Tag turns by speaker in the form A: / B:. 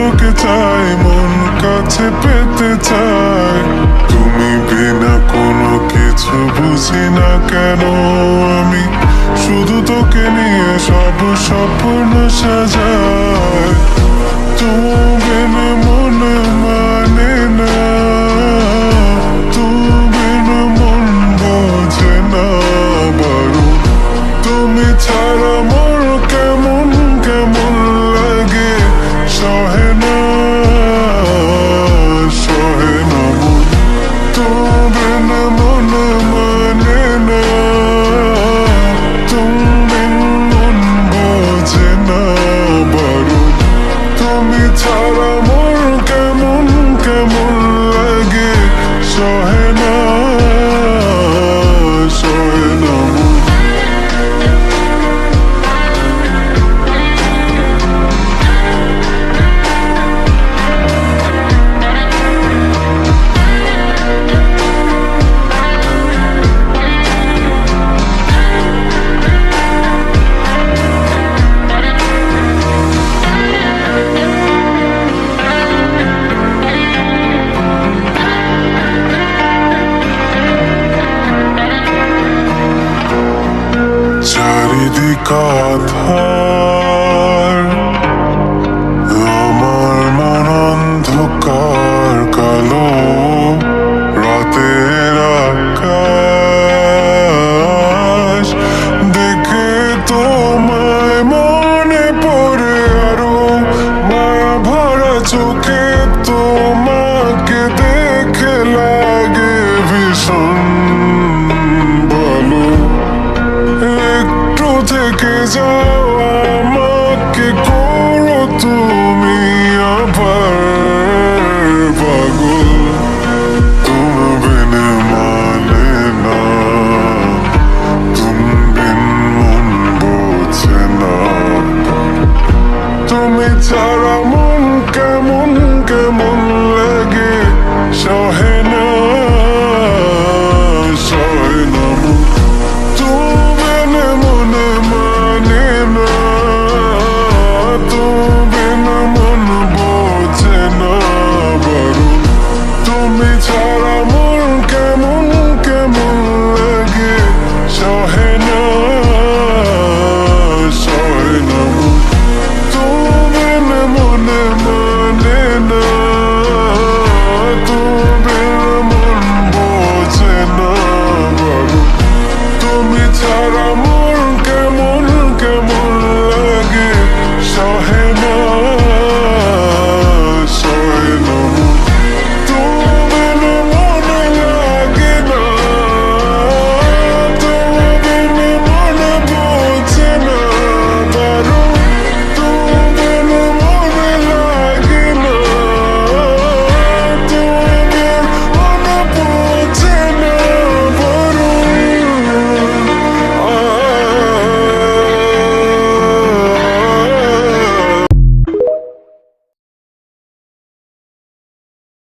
A: তোকে চাই, মন কাছে পেতে চাই। তুমি বিনা কোনো কিছু বুঝি না কেন আমি, শুধু তোকে নিয়ে সব স্বপ্ন সাজাই। তুমি বিনা মন মানে না, তুমি বিনা মন বোঝে না বারো। তুমি ছাড়া মোর কেমন কেমন লাগে, সহে না সহে না মন। তুমি বিনা মন মানে না, তুমি বিনা মন বোঝে না বারো। তুমি ছাড়া মোর কেমন কেমন লাগে, সহে না সহে না মন। চারিদিক আঁধার, আমার মন অন্ধকার কালো। রাতের আকাশ দেখে তোমায় মনে পড়ে আরো, মায়া ভরা চোখে তোমাকে দেখে লাগে ভীষণ ভালো। একটু থেকে যা